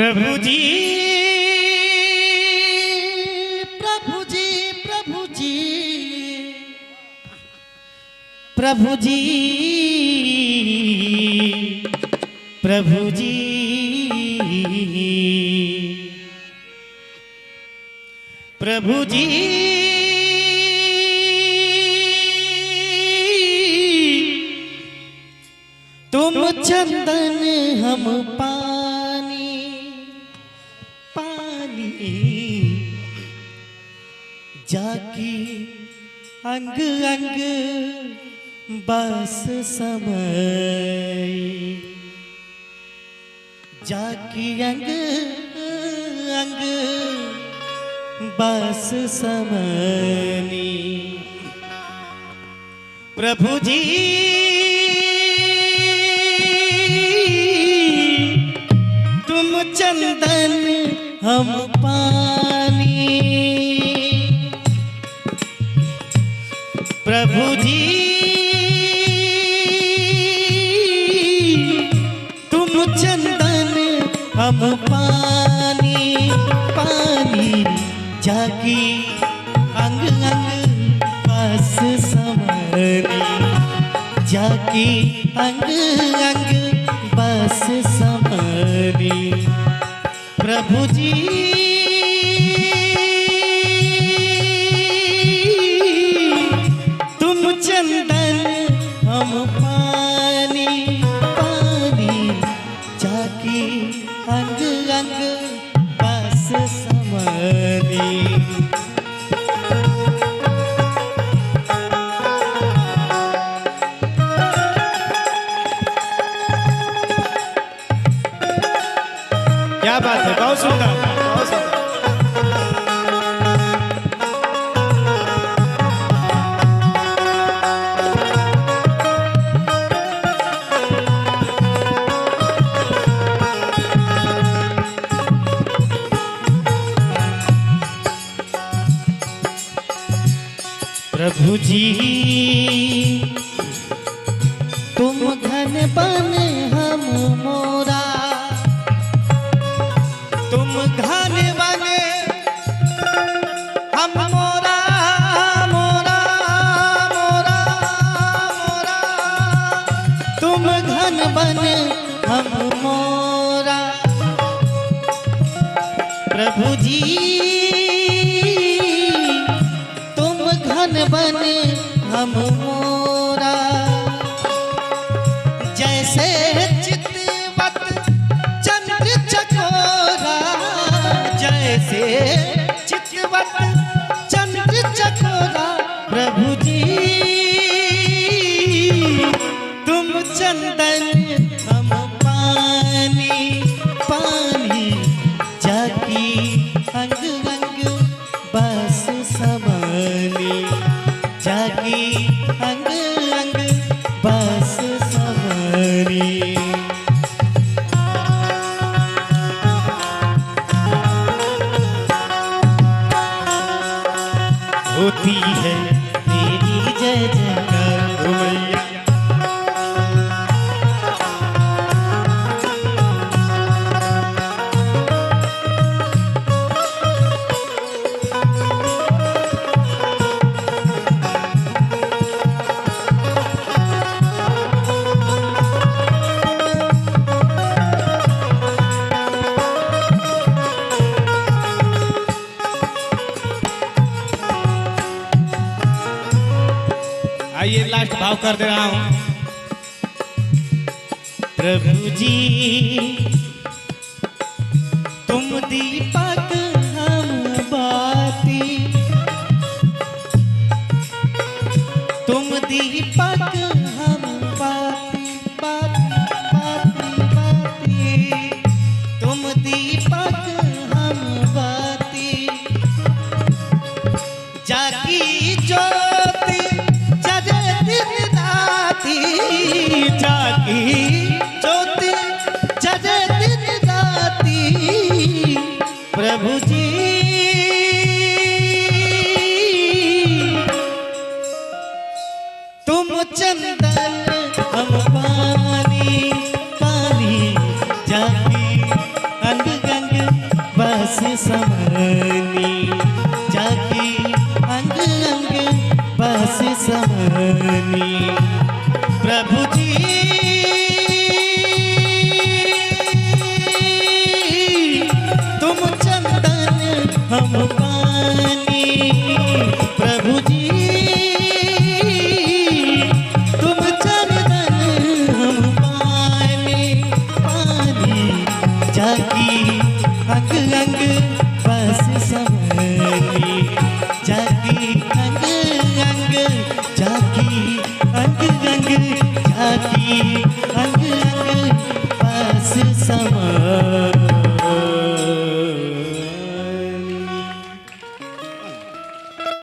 प्रभु जी प्रभु जी प्रभु जी प्रभु जी प्रभु जी प्रभु जी तुम चंदन हम पानी पानी जाकी अंग अंग बस समय जाकी अंग अंग बस समनी प्रभु जी तुम चंदन हम पानी प्रभु जी तुम चंदन हम पानी पानी जाकी अंग अंग बस समरी जाकी अंग अंग बस समरी प्रभु जी तुम चंदन हम पानी पानी जाकी अंग अंग बस समरी क्या बात है, बहुत सुंदर, बहुत सुंदर। प्रभु जी तुम घन बन हम मोरा तुम घन बन हम मोरा मोरा मोरा मोरा तुम घन बन हम मोरा प्रभु जी तुम घन बन हम मोरा जैसे चितवत चंद्र चकोरा जैसे चितवत चंद्र चकोरा प्रभु जी तुम चंदन हम पानी पानी जाकी अंग अंग बस समनी जाकी अंग अंग बस समरी होती है तेरी जय जयकार मैया आइए लास्ट भाव कर दे रहा हूं। प्रभु जी तुम दीपक हम बाती तुम दीपक हम बाती बाती बाती बाती तुम दीपक हम बाती जाकी ज्योति जरे दिन राती जाकी ज्योति जरे दिन राती प्रभु जी तुम चंदन हम पानी पानी जाकी अंग बस समानी प्रभु जी तुम चंदन हम पानी प्रभु जी तुम चंदन हम पानी पानी जागी अंग अंग बस समानी जागी अंग अंग जागी अंग अंग जागी अंग अंग बस समानी